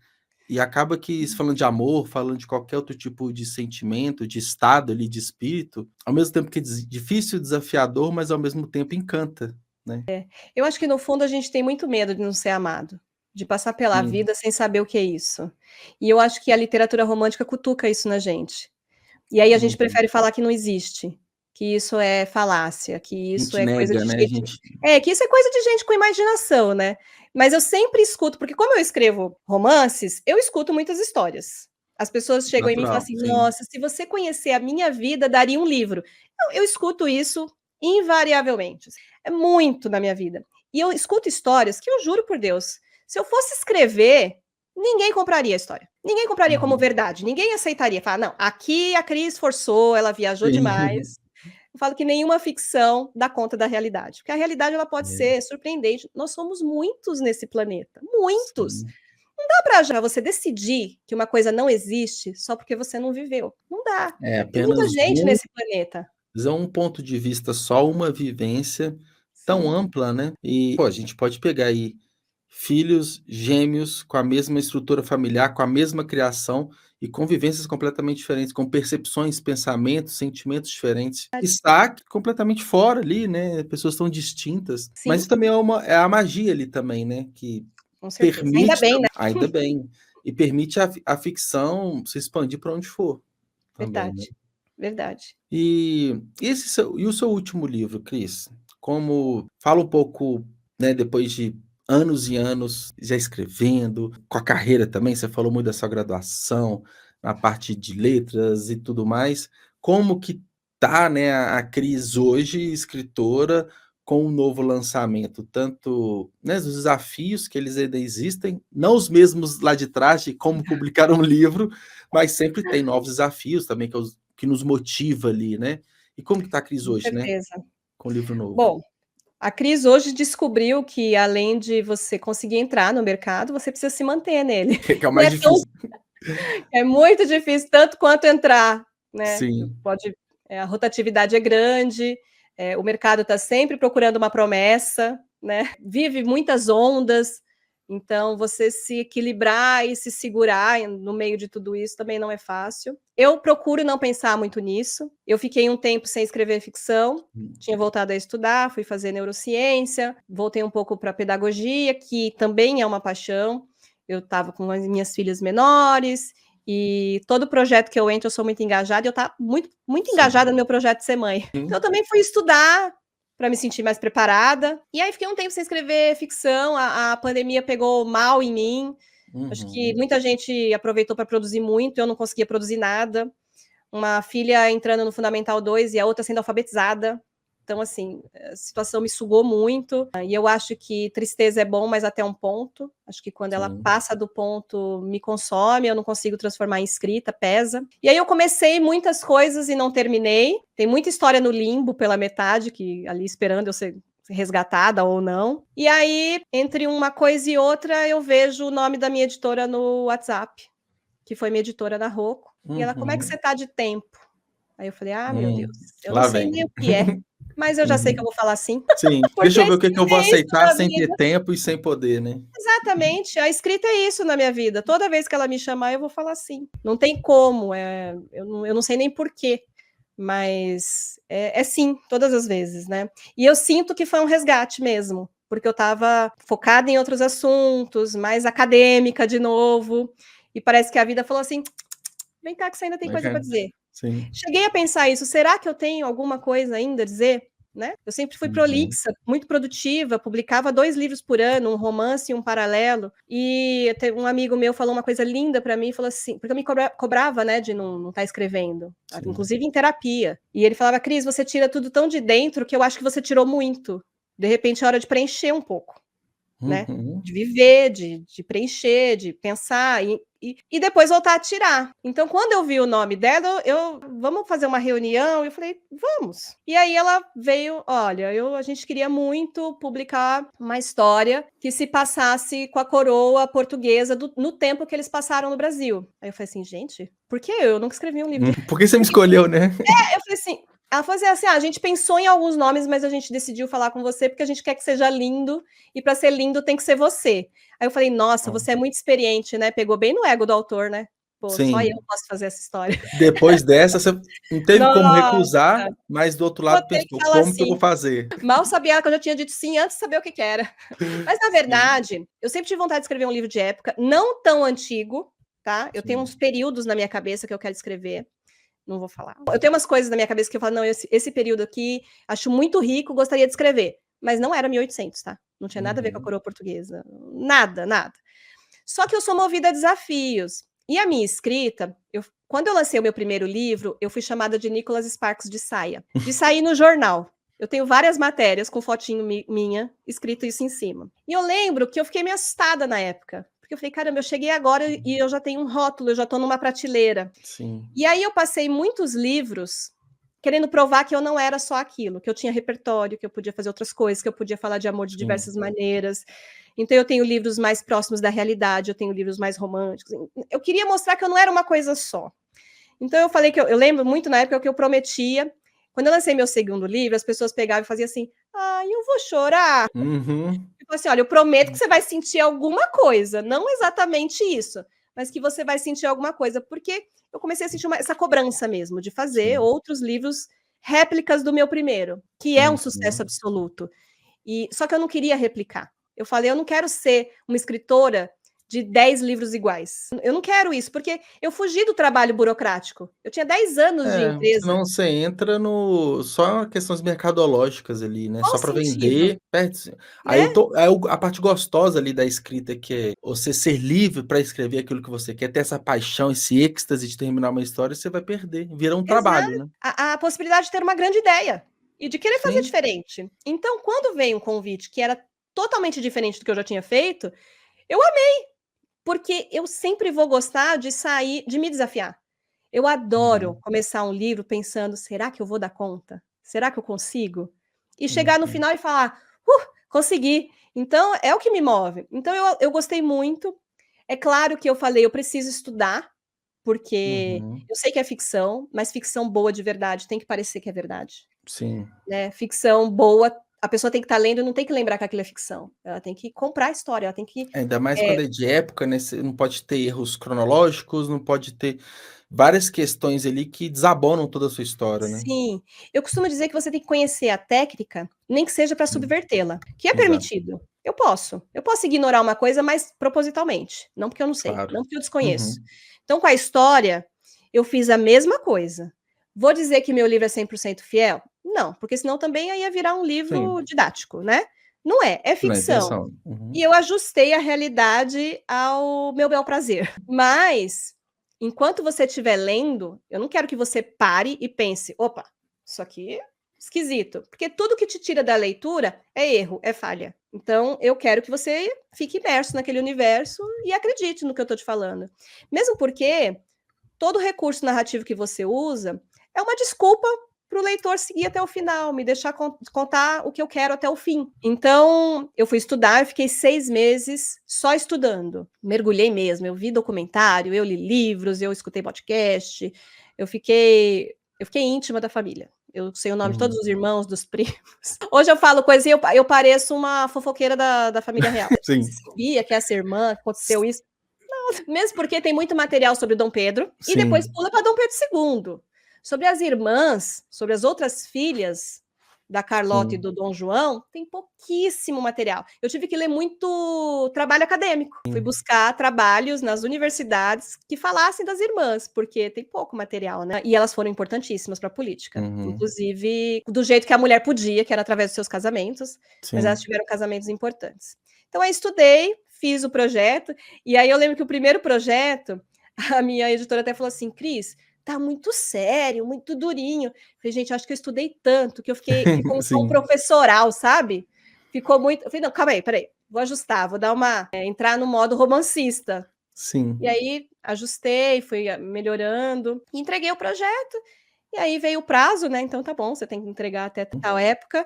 E acaba que, falando de amor, falando de qualquer outro tipo de sentimento, de estado ali, de espírito, ao mesmo tempo que é difícil, desafiador, mas ao mesmo tempo encanta, né? Eu acho que no fundo a gente tem muito medo de não ser amado, de passar pela Sim. vida sem saber o que é isso. E eu acho que a literatura romântica cutuca isso na gente. E aí a gente prefere falar que não existe, que isso é falácia, que A isso gente é coisa nega, de né? gente. Que isso é coisa de gente com imaginação, né? Mas eu sempre escuto, porque como eu escrevo romances, eu escuto muitas histórias. As pessoas chegam em mim e falam Natural, assim: sim. nossa, se você conhecer a minha vida, daria um livro. Eu escuto isso invariavelmente. É muito na minha vida. E eu escuto histórias que eu juro por Deus, se eu fosse escrever, ninguém compraria a história. Ninguém compraria como verdade. Ninguém aceitaria. Falar, não, aqui a Cris forçou, ela viajou Sim. demais. Eu falo que nenhuma ficção dá conta da realidade. Porque a realidade ela pode ser surpreendente. Nós somos muitos nesse planeta. Muitos. Sim. Não dá para você decidir que uma coisa não existe só porque você não viveu. Não dá. Tem muita Apenas gente nesse planeta. é um ponto de vista só, uma vivência tão Sim. ampla, né? E a gente pode pegar aí filhos gêmeos com a mesma estrutura familiar, com a mesma criação e convivências completamente diferentes, com percepções, pensamentos, sentimentos diferentes. Está completamente fora ali, né? Pessoas tão distintas. Sim. Mas também é a magia ali também, né? Que com certeza. permite... Ainda bem, né? Ainda bem. E permite a ficção se expandir para onde for. Também, Verdade. né? Verdade. E o seu último livro, Cris? Como fala um pouco, né, depois de anos e anos já escrevendo, com a carreira também, você falou muito da sua graduação, na parte de letras e tudo mais, como que tá, né, a Cris hoje, escritora, com um novo lançamento, tanto, né, os desafios que eles ainda existem, não os mesmos lá de trás, de como publicar um livro, mas sempre tem novos desafios também, que nos motiva ali, né? E como que tá a Cris Com hoje, né? certeza. Com o livro novo. Bom, a Cris hoje descobriu que além de você conseguir entrar no mercado, você precisa se manter nele. Que é o mais difícil. É muito difícil, tanto quanto entrar, né? Sim. A rotatividade é grande, o mercado está sempre procurando uma promessa, né? Vive muitas ondas, então você se equilibrar e se segurar no meio de tudo isso também não é fácil. Eu procuro não pensar muito nisso. Eu fiquei um tempo sem escrever ficção, tinha voltado a estudar, fui fazer neurociência, voltei um pouco para pedagogia, que também é uma paixão. Eu estava com as minhas filhas menores, e todo projeto que eu entro, eu sou muito engajada, e eu estava muito, muito engajada no meu projeto de ser mãe. Então, eu também fui estudar para me sentir mais preparada. E aí, fiquei um tempo sem escrever ficção, a pandemia pegou mal em mim. Acho que muita gente aproveitou para produzir muito, eu não conseguia produzir nada. Uma filha entrando no Fundamental 2 e a outra sendo alfabetizada. Então, assim, a situação me sugou muito, e eu acho que tristeza é bom, mas até um ponto. Acho que quando ela passa do ponto, me consome, eu não consigo transformar em escrita, pesa. E aí eu comecei muitas coisas e não terminei. Tem muita história no limbo pela metade, que ali esperando eu ser resgatada ou não. E aí, entre uma coisa e outra, eu vejo o nome da minha editora no WhatsApp, que foi minha editora da Rocco. E ela, como é que você tá de tempo? Aí eu falei, meu Deus, eu não sei nem o que é, mas eu já sei que eu vou falar sim. Sim, deixa eu ver o que eu vou aceitar sem ter tempo e sem poder, né? Exatamente, a escrita é isso na minha vida. Toda vez que ela me chamar, eu vou falar sim. Não tem como, eu não sei nem porquê, mas é sim, todas as vezes, né? E eu sinto que foi um resgate mesmo, porque eu estava focada em outros assuntos, mais acadêmica de novo, e parece que a vida falou assim, vem cá que você ainda tem coisa para dizer. Sim. Cheguei a pensar isso, será que eu tenho alguma coisa ainda a dizer? Né? Eu sempre fui prolixa, muito produtiva, publicava 2 livros por ano, um romance e um paralelo, e um amigo meu falou uma coisa linda para mim, falou assim, porque eu me cobrava, né, de não estar escrevendo, inclusive em terapia, e ele falava, Cris, você tira tudo tão de dentro que eu acho que você tirou muito, de repente é hora de preencher um pouco, né? De viver, de preencher, de pensar e depois voltar a tirar. Então, quando eu vi o nome dela, vamos fazer uma reunião? Eu falei, vamos. E aí ela veio, olha, a gente queria muito publicar uma história que se passasse com a coroa portuguesa no tempo que eles passaram no Brasil. Aí eu falei assim, gente, por que eu nunca escrevi um livro? Por que você me escolheu, né? Eu falei assim, Ela falou assim: a gente pensou em alguns nomes, mas a gente decidiu falar com você porque a gente quer que seja lindo, e para ser lindo tem que ser você. Aí eu falei: nossa, você é muito experiente, né? Pegou bem no ego do autor, né? Pô, só eu posso fazer essa história. Depois dessa, você não teve como recusar, mas do outro lado pensou, como que eu vou fazer? Mal sabia ela que eu já tinha dito sim antes de saber o que era. Mas, na verdade, eu sempre tive vontade de escrever um livro de época, não tão antigo, tá? Eu tenho uns períodos na minha cabeça que eu quero escrever. Não vou falar. Eu tenho umas coisas na minha cabeça que eu falo, não, esse período aqui, acho muito rico, gostaria de escrever. Mas não era 1800, tá? Não tinha nada a ver com a coroa portuguesa. Nada, nada. Só que eu sou movida a desafios. E a minha escrita, quando eu lancei o meu primeiro livro, eu fui chamada de Nicholas Sparks de saia. De sair no jornal. Eu tenho várias matérias com fotinho minha, escrito isso em cima. E eu lembro que eu fiquei meio assustada na época. Porque eu falei, caramba, eu cheguei agora e eu já tenho um rótulo, eu já estou numa prateleira. Sim. E aí eu passei muitos livros querendo provar que eu não era só aquilo, que eu tinha repertório, que eu podia fazer outras coisas, que eu podia falar de amor de diversas maneiras. Então eu tenho livros mais próximos da realidade, eu tenho livros mais românticos. Eu queria mostrar que eu não era uma coisa só. Então eu falei que eu lembro muito na época que eu prometia. Quando eu lancei meu segundo livro, as pessoas pegavam e faziam assim: eu vou chorar. Uhum. Eu falei assim: olha, eu prometo que você vai sentir alguma coisa, não exatamente isso, mas que você vai sentir alguma coisa, porque eu comecei a sentir essa cobrança mesmo de fazer outros livros réplicas do meu primeiro, que é um sucesso absoluto. Só que eu não queria replicar. Eu falei, eu não quero ser uma escritora de 10 livros iguais. Eu não quero isso, porque eu fugi do trabalho burocrático. Eu tinha 10 anos de empresa. Senão você entra só questões mercadológicas ali, né? Qual Só para sentido? vender. Perde. Né? A parte gostosa ali da escrita, que é você ser livre para escrever aquilo que você quer, ter essa paixão, esse êxtase de terminar uma história, você vai perder. Vira um trabalho, né? A possibilidade de ter uma grande ideia e de querer fazer Sim. diferente. Então, quando veio um convite que era totalmente diferente do que eu já tinha feito, eu amei, porque eu sempre vou gostar de sair, de me desafiar. Eu adoro começar um livro pensando, será que eu vou dar conta? Será que eu consigo? E chegar no final e falar, consegui. Então, é o que me move. Então, eu gostei muito. É claro que eu falei, eu preciso estudar, porque eu sei que é ficção, mas ficção boa de verdade tem que parecer que é verdade. Sim. Né? Ficção boa, a pessoa tem que estar lendo e não tem que lembrar que aquilo é ficção. Ela tem que comprar a história, ela tem que... Ainda mais quando é de época, né? Você não pode ter erros cronológicos, não pode ter várias questões ali que desabonam toda a sua história, né? Sim. Eu costumo dizer que você tem que conhecer a técnica, nem que seja para subvertê-la, que é Exato. permitido. Eu posso ignorar uma coisa, mas propositalmente, não porque eu não sei, Claro. não porque eu desconheço. Então, com a história, eu fiz a mesma coisa. Vou dizer que meu livro é 100% fiel? Não, porque senão também ia virar um livro didático, né? Não é, é ficção. E eu ajustei a realidade ao meu bel prazer. Mas, enquanto você estiver lendo, eu não quero que você pare e pense, opa, isso aqui é esquisito. Porque tudo que te tira da leitura é erro, é falha. Então, eu quero que você fique imerso naquele universo e acredite no que eu estou te falando. Mesmo porque todo recurso narrativo que você usa é uma desculpa para o leitor seguir até o final, me deixar contar o que eu quero até o fim. Então, eu fui estudar, eu fiquei 6 meses só estudando. Mergulhei mesmo, eu vi documentário, eu li livros, eu escutei podcast, eu fiquei íntima da família. Eu sei o nome de todos os irmãos, dos primos. Hoje eu falo coisa assim, eu pareço uma fofoqueira da família real. Sim. Você sabia que essa irmã aconteceu isso? Não, mesmo porque tem muito material sobre Dom Pedro, e depois pula para Dom Pedro II. Sobre as irmãs, sobre as outras filhas da Carlota e do Dom João, tem pouquíssimo material. Eu tive que ler muito trabalho acadêmico. Fui buscar trabalhos nas universidades que falassem das irmãs, porque tem pouco material, né? E elas foram importantíssimas para a política. Inclusive, do jeito que a mulher podia, que era através dos seus casamentos, mas elas tiveram casamentos importantes. Então, eu estudei, fiz o projeto, e aí eu lembro que o primeiro projeto, a minha editora até falou assim, Cris, tá muito sério, muito durinho. Falei, gente, acho que eu estudei tanto que ficou um tom professoral, sabe? Ficou muito... Eu falei, não, calma aí, peraí, vou ajustar, vou dar entrar no modo romancista. Sim. E aí, ajustei, fui melhorando, entreguei o projeto, e aí veio o prazo, né? Então tá bom, você tem que entregar até tal época.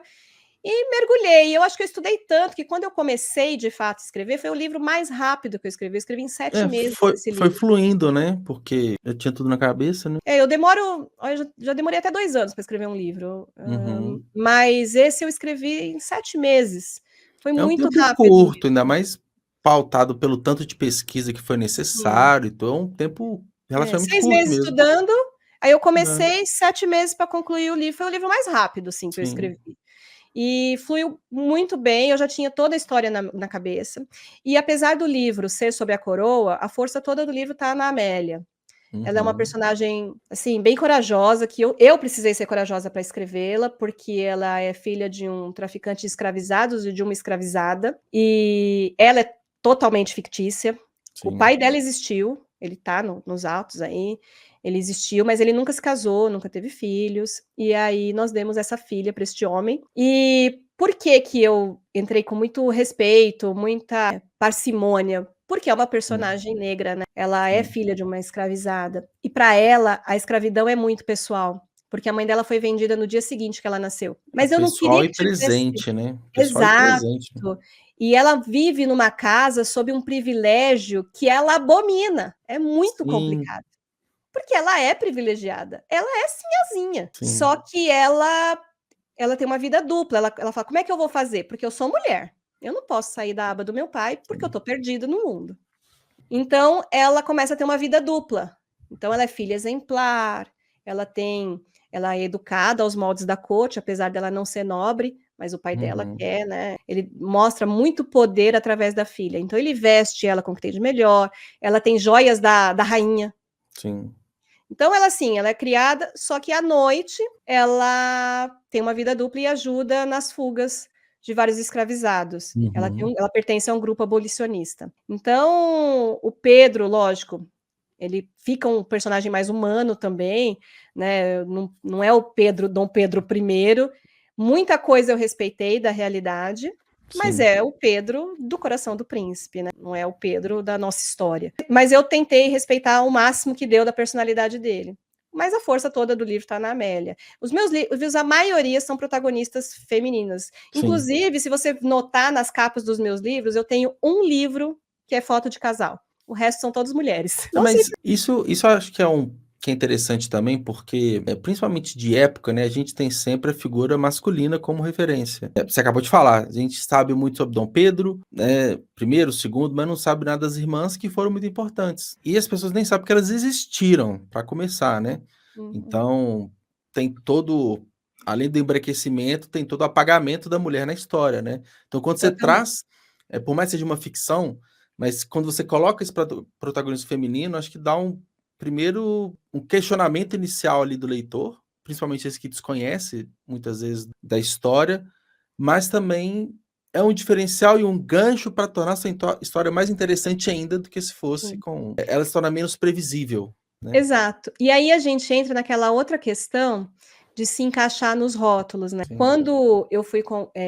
E mergulhei. Eu acho que eu estudei tanto que quando eu comecei, de fato, a escrever, foi o livro mais rápido que eu escrevi. Eu escrevi em 7 meses esse Foi livro. fluindo, né, porque eu tinha tudo na cabeça, né. Eu demoro olha, já demorei até 2 anos para escrever um livro, Uhum. mas esse eu escrevi em 7 meses. Foi É um muito tempo rápido. curto, ainda mais pautado pelo tanto de pesquisa que foi Sim. necessário, então é um tempo relativamente 6 curto meses mesmo. estudando, aí eu É, comecei, 7 meses para concluir o livro. Foi o livro mais rápido, assim, que eu sim. escrevi. E fluiu muito bem, eu já tinha toda a história na cabeça. E apesar do livro ser sobre a coroa, a força toda do livro está na Amélia. Ela é uma Uhum. personagem, assim, bem corajosa, que eu precisei ser corajosa para escrevê-la, porque ela é filha de um traficante de escravizados e de uma escravizada, e ela é totalmente fictícia. O Sim. pai dela existiu, ele tá nos autos aí, ele existiu, mas ele nunca se casou, nunca teve filhos, e aí nós demos essa filha para este homem. E por que que eu entrei com muito respeito, muita parcimônia? Porque é uma Hum, personagem negra, né? Ela é sim. filha de uma escravizada. E para ela, a escravidão é muito pessoal, porque a mãe dela foi vendida no dia seguinte que ela nasceu. É Mas eu não queria pessoal e que tivesse. presente, né, pessoal e Exato. presente. E ela vive numa casa sob um privilégio que ela abomina. É muito Sim, complicado. Porque ela é privilegiada. Ela é sinhazinha. sim. Só que ela tem uma vida dupla. Ela fala: como é que eu vou fazer? Porque eu sou mulher. Eu não posso sair da aba do meu pai porque eu Sim. tô perdida no mundo. Então, ela começa a ter uma vida dupla. Então, ela é filha exemplar, ela é educada aos moldes da corte, apesar dela não ser nobre, mas o pai dela Uhum. quer, né? Ele mostra muito poder através da filha. Então, ele veste ela com o que tem de melhor, ela tem joias da rainha. Sim. Então, ela, assim, ela é criada, só que à noite ela tem uma vida dupla e ajuda nas fugas de vários escravizados. Uhum. Ela pertence a um grupo abolicionista. Então, o Pedro, lógico, ele fica um personagem mais humano também, né? Não é o Pedro, Dom Pedro I. Muita coisa eu respeitei da realidade, mas Sim. é o Pedro do coração do príncipe, né? Não é o Pedro da nossa história. Mas eu tentei respeitar o máximo que deu da personalidade dele. Mas a força toda do livro está na Amélia. Os meus livros, a maioria são protagonistas femininas. Sim. Inclusive, se você notar nas capas dos meus livros, eu tenho um livro que é foto de casal. O resto são todas mulheres. Não, Não sei. mas isso eu acho que é interessante também, porque, principalmente de época, né, a gente tem sempre a figura masculina como referência. Você acabou de falar, a gente sabe muito sobre Dom Pedro, né, primeiro, segundo, mas não sabe nada das irmãs que foram muito importantes. E as pessoas nem sabem que elas existiram, para começar, né. Uhum, Então, tem todo além do embranquecimento, tem todo o apagamento da mulher na história, né. Então quando você exatamente. traz, por mais que seja uma ficção, mas quando você coloca esse protagonismo feminino, acho que dá primeiro um questionamento inicial ali do leitor, principalmente esse que desconhece muitas vezes da história, mas também é um diferencial e um gancho para tornar essa história mais interessante ainda do que se fosse Sim. com ela se torna menos previsível, né. Exato. E aí a gente entra naquela outra questão de se encaixar nos rótulos, né. Sim. Quando eu fui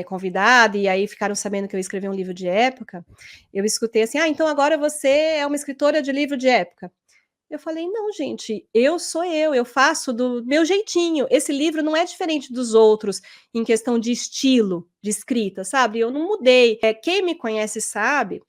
convidada, e aí ficaram sabendo que eu escrevi um livro de época, eu escutei assim: "Ah, então agora você é uma escritora de livro de época". Eu falei: "Não, gente, eu sou eu faço do meu jeitinho. Esse livro não é diferente dos outros em questão de estilo de escrita, sabe, eu não mudei". Quem me conhece sabe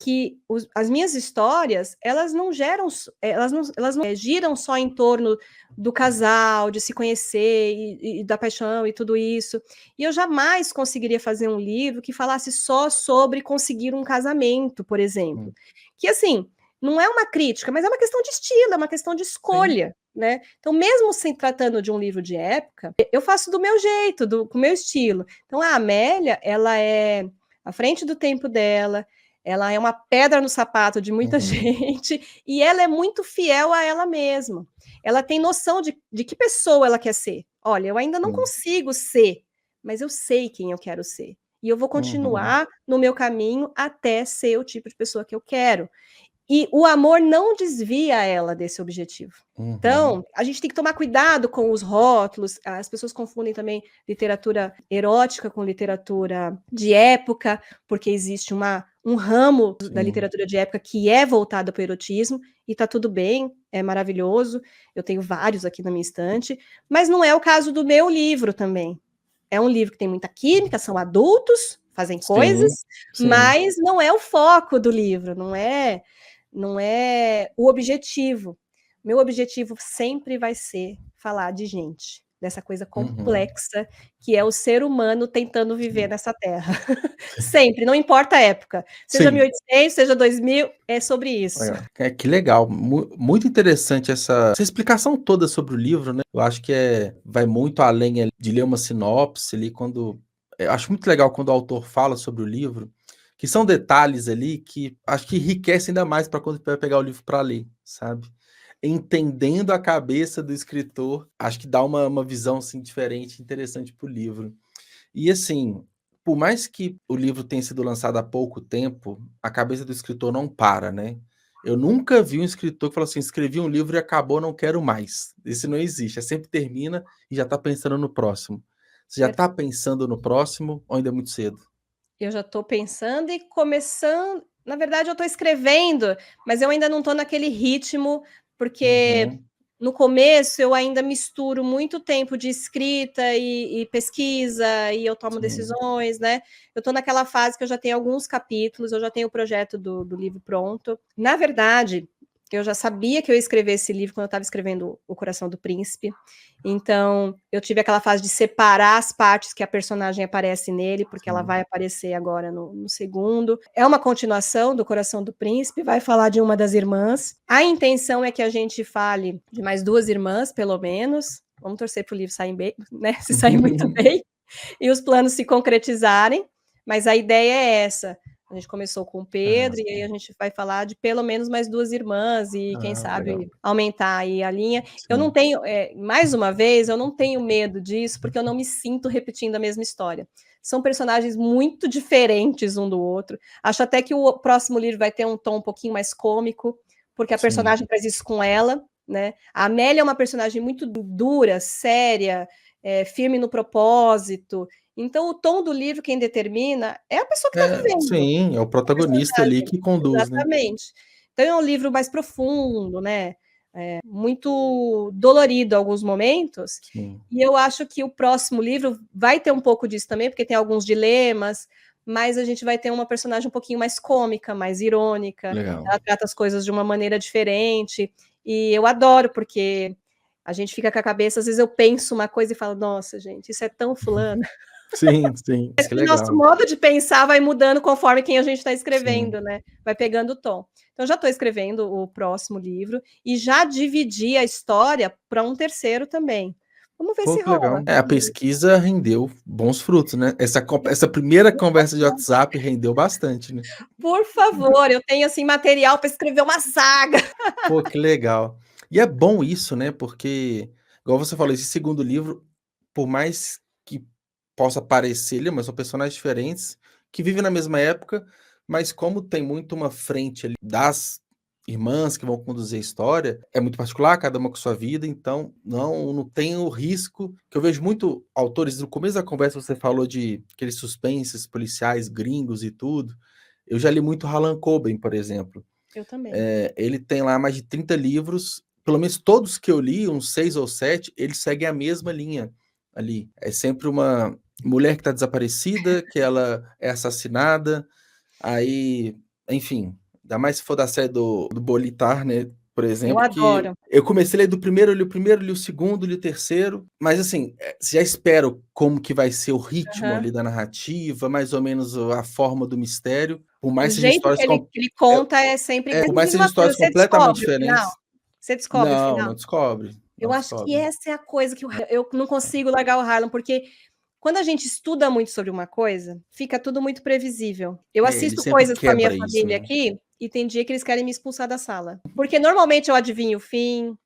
que as minhas histórias, elas não geram, elas não giram só em torno do casal, de se conhecer e da paixão e tudo isso. E eu jamais conseguiria fazer um livro que falasse só sobre conseguir um casamento, por exemplo. Hum. Que assim, não é uma crítica, mas é uma questão de estilo, é uma questão de Sim. escolha, né? Então, mesmo se tratando de um livro de época, eu faço do meu jeito, com o meu estilo. Então, a Amélia, ela é à frente do tempo dela, ela é uma pedra no sapato de muita Uhum. gente e ela é muito fiel a ela mesma. Ela tem noção de que pessoa ela quer ser. Olha, eu ainda não Sim. consigo ser, mas eu sei quem eu quero ser. E eu vou Uhum. continuar no meu caminho até ser o tipo de pessoa que eu quero. E o amor não desvia ela desse objetivo. Uhum. Então, a gente tem que tomar cuidado com os rótulos. As pessoas confundem também literatura erótica com literatura de época, porque existe um ramo da Sim. literatura de época que é voltada para o erotismo, e está tudo bem, é maravilhoso. Eu tenho vários aqui na minha estante, mas não é o caso do meu livro também. É um livro que tem muita química, são adultos, fazem coisas, sim. mas não é o foco do livro, não é o objetivo. Meu objetivo sempre vai ser falar de gente, dessa coisa complexa que é o ser humano tentando viver nessa terra. Sempre, não importa a época. Seja 1800, seja 2000, é sobre isso. Que legal. Muito interessante essa explicação toda sobre o livro, né? Eu acho que vai muito além de ler uma sinopse ali, eu acho muito legal quando o autor fala sobre o livro, que são detalhes ali que acho que enriquecem ainda mais para quando você vai pegar o livro para ler, sabe? Entendendo a cabeça do escritor, acho que dá uma visão assim, diferente, interessante para o livro. E assim, por mais que o livro tenha sido lançado há pouco tempo, a cabeça do escritor não para, né? Eu nunca vi um escritor que falou assim, escrevi um livro e acabou, não quero mais. Esse não existe, sempre termina e já está pensando no próximo. Você já está pensando no próximo ou ainda é muito cedo? Eu já estou pensando e começando. Na verdade, eu estou escrevendo, mas eu ainda não estou naquele ritmo, porque no começo eu ainda misturo muito tempo de escrita e pesquisa, e eu tomo decisões, né? Eu estou naquela fase que eu já tenho alguns capítulos, eu já tenho o projeto do livro pronto. Na verdade, eu já sabia que eu ia escrever esse livro quando eu estava escrevendo O Coração do Príncipe. Então, eu tive aquela fase de separar as partes que a personagem aparece nele, porque ela vai aparecer agora no segundo. É uma continuação do Coração do Príncipe, vai falar de uma das irmãs. A intenção é que a gente fale de mais 2 irmãs, pelo menos. Vamos torcer para o livro sair bem, né? Se sair muito bem, e os planos se concretizarem. Mas a ideia é essa. A gente começou com o Pedro, e aí a gente vai falar de pelo menos mais 2 irmãs, e quem sabe legal. Aumentar aí a linha. Eu não tenho, mais uma vez, eu não tenho medo disso, porque eu não me sinto repetindo a mesma história. São personagens muito diferentes um do outro. Acho até que o próximo livro vai ter um tom um pouquinho mais cômico, porque a personagem faz isso com ela, né? A Amélia é uma personagem muito dura, séria, firme no propósito. Então, o tom do livro, quem determina, é a pessoa que está vivendo. Sim, é o protagonista ali que conduz, exatamente. Né? Então, é um livro mais profundo, né? Muito dolorido em alguns momentos. Sim. E eu acho que o próximo livro vai ter um pouco disso também, porque tem alguns dilemas, mas a gente vai ter uma personagem um pouquinho mais cômica, mais irônica. Legal. Ela trata as coisas de uma maneira diferente. E eu adoro, porque a gente fica com a cabeça, às vezes eu penso uma coisa e falo, nossa, gente, isso é tão fulano. Sim, sim. Mas que nosso modo de pensar vai mudando conforme quem a gente está escrevendo, né? Vai pegando o tom. Então, já estou escrevendo o próximo livro e já dividi a história para um terceiro também. Vamos ver se rola. A pesquisa rendeu bons frutos, né? Essa primeira conversa de WhatsApp rendeu bastante, né? Por favor, eu tenho assim material para escrever uma saga. Pô, que legal. E é bom isso, né? Porque, igual você falou, esse segundo livro, por mais que possa parecer, mas são personagens diferentes que vivem na mesma época, mas como tem muito uma frente ali das irmãs que vão conduzir a história, é muito particular, cada uma com sua vida, então não tem o risco, que eu vejo muito autores, no começo da conversa você falou de aqueles suspenses policiais gringos e tudo, eu já li muito Harlan Coben, por exemplo. Eu também. Ele tem lá mais de 30 livros, pelo menos todos que eu li, uns 6 ou 7, eles seguem a mesma linha ali. É sempre uma mulher que está desaparecida, que ela é assassinada, aí, enfim, ainda mais se for da série do Bolitar, né, por exemplo. Eu adoro. Eu comecei a ler do primeiro, li o segundo, li o terceiro, mas assim, você já espera como que vai ser o ritmo ali da narrativa, mais ou menos a forma do mistério, por mais que ele conta é sempre... por mais que sejam histórias completamente diferentes. Você descobre o final? Não descobre. Eu acho que essa é a coisa que eu não consigo largar o Harlan, porque quando a gente estuda muito sobre uma coisa, fica tudo muito previsível. Eu assisto coisas com a minha família aqui, e tem dia que eles querem me expulsar da sala. Porque normalmente eu adivinho o fim,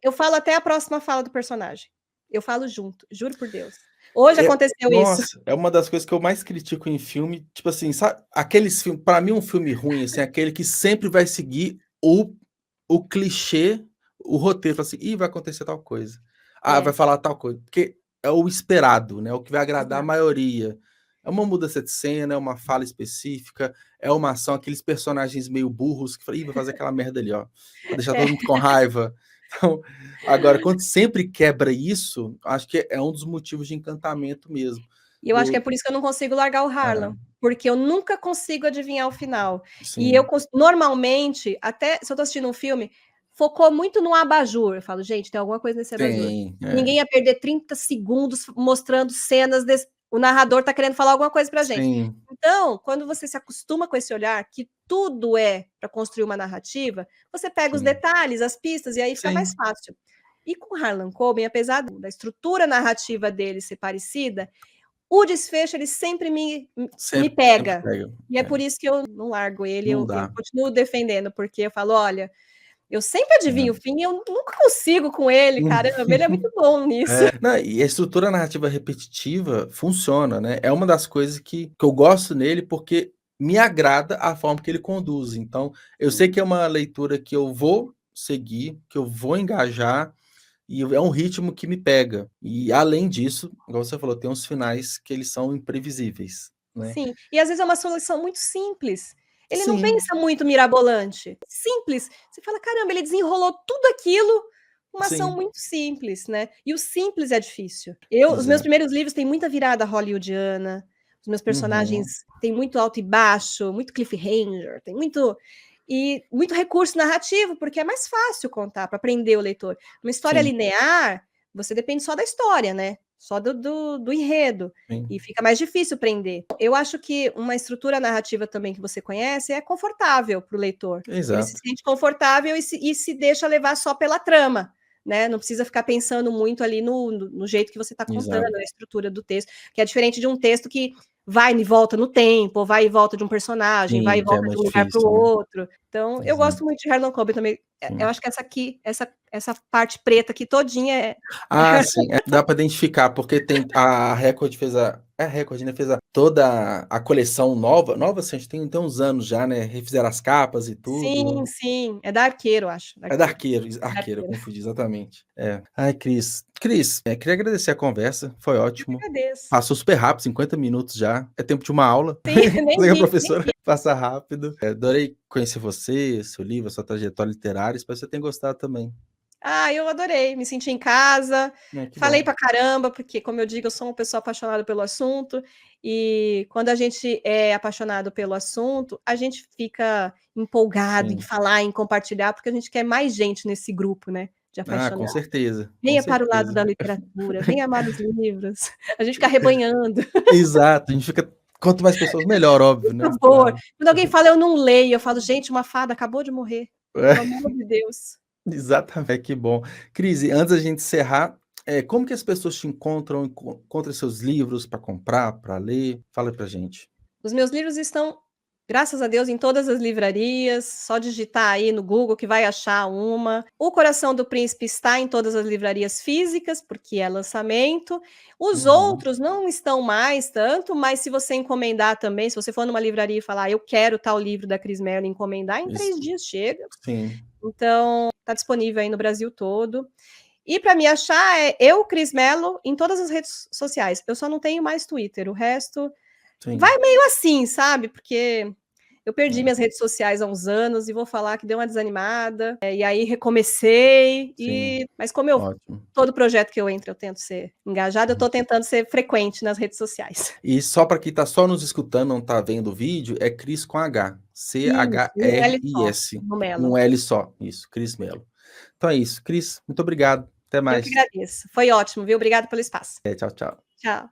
eu falo até a próxima fala do personagem. Eu falo junto, juro por Deus. Hoje aconteceu isso. Nossa, é uma das coisas que eu mais critico em filme, tipo assim, sabe, aqueles filmes, para mim um filme ruim, assim, aquele que sempre vai seguir o clichê, o roteiro, assim, vai acontecer tal coisa. Vai falar tal coisa, porque é o esperado, né? O que vai agradar a maioria. É uma mudança de cena, é uma fala específica, é uma ação, aqueles personagens meio burros que falam, vai fazer aquela merda ali, ó. Vou deixar todo mundo com raiva. Então, agora, quando sempre quebra isso, acho que é um dos motivos de encantamento mesmo. E eu acho que é por isso que eu não consigo largar o Harlan, porque eu nunca consigo adivinhar o final. E eu, normalmente, até se eu tô assistindo um filme, focou muito no abajur. Eu falo, gente, tem alguma coisa nesse abajur. Ninguém ia perder 30 segundos mostrando cenas desse... O narrador tá querendo falar alguma coisa pra gente. Então, quando você se acostuma com esse olhar, que tudo é para construir uma narrativa, você pega os detalhes, as pistas, e aí fica mais fácil. E com Harlan Coben, apesar da estrutura narrativa dele ser parecida, o desfecho, ele sempre me pega. E é por isso que eu não largo ele, eu continuo defendendo, porque eu falo, olha, eu sempre adivinho o fim e eu nunca consigo com ele, caramba, ele é muito bom nisso. Não, e a estrutura narrativa repetitiva funciona, né? É uma das coisas que eu gosto nele, porque me agrada a forma que ele conduz. Então, eu sei que é uma leitura que eu vou seguir, que eu vou engajar, e é um ritmo que me pega. E, além disso, como você falou, tem uns finais que eles são imprevisíveis, né? Sim, e às vezes é uma solução muito simples. Ele não pensa muito mirabolante. Simples. Você fala, caramba, ele desenrolou tudo aquilo, uma ação muito simples, né? E o simples é difícil. Os meus primeiros livros têm muita virada hollywoodiana, os meus personagens têm muito alto e baixo, muito cliffhanger, tem muito... E muito recurso narrativo, porque é mais fácil contar, para prender o leitor. Uma história linear, você depende só da história, né? Só do enredo. E fica mais difícil prender. Eu acho que uma estrutura narrativa também que você conhece é confortável para o leitor. Exato. Ele se sente confortável e se deixa levar só pela trama, né? Não precisa ficar pensando muito ali no jeito que você está contando, na estrutura do texto, que é diferente de um texto que vai e volta no tempo, ou vai e volta de um personagem, vai e volta de um lugar para o outro. Então, eu gosto muito de Harlan Coben também. Eu acho que essa parte preta aqui todinha é... sim, dá para identificar, porque tem a Record fez a Record, né, fez toda a coleção nova, assim, tem uns anos já, né, refizeram as capas e tudo. Sim, é da Arqueiro, acho. É da Arqueiro, eu confundi, exatamente. Ai, Cris, queria agradecer a conversa, foi ótimo. Eu agradeço. Passou super rápido, 50 minutos já, é tempo de uma aula. Sim, nem a professora passa rápido. Adorei conhecer você, seu livro, sua trajetória literária, espero que você tenha gostado também. Eu adorei, me senti em casa, falei pra caramba, porque, como eu digo, eu sou uma pessoa apaixonada pelo assunto, e quando a gente é apaixonado pelo assunto, a gente fica empolgado em falar, em compartilhar, porque a gente quer mais gente nesse grupo, né, de apaixonados. Com certeza. Venha para o lado da literatura, venha amar os livros, a gente fica rebanhando. Exato, a gente fica... Quanto mais pessoas, melhor, óbvio, né? Por favor. Quando alguém fala, eu não leio, eu falo, gente, uma fada acabou de morrer, pelo amor de Deus. Exatamente, que bom. Cris, antes da gente encerrar, como que as pessoas te encontram seus livros para comprar, para ler? Fala pra gente. Os meus livros estão, graças a Deus, em todas as livrarias, só digitar aí no Google que vai achar uma. O Coração do Príncipe está em todas as livrarias físicas, porque é lançamento. Os outros não estão mais tanto, mas se você encomendar também, se você for numa livraria e falar, eu quero tal livro da Cris Mello, encomendar, em 3 dias chega. Sim. Então, está disponível aí no Brasil todo. E para me achar é eu, Cris Mello, em todas as redes sociais. Eu só não tenho mais Twitter, o resto vai meio assim, sabe? Porque eu perdi minhas redes sociais há uns anos e vou falar que deu uma desanimada. E aí recomecei. Mas como todo projeto que eu entro, eu tento ser engajada, eu estou tentando ser frequente nas redes sociais. E só para quem está só nos escutando, não está vendo o vídeo, é Cris com H. C-H-R-I-S. Um L só. Isso, Cris Mello. Então é isso. Cris, muito obrigado. Até mais. Eu que agradeço. Foi ótimo, viu? Obrigada pelo espaço. Tchau, tchau. Tchau.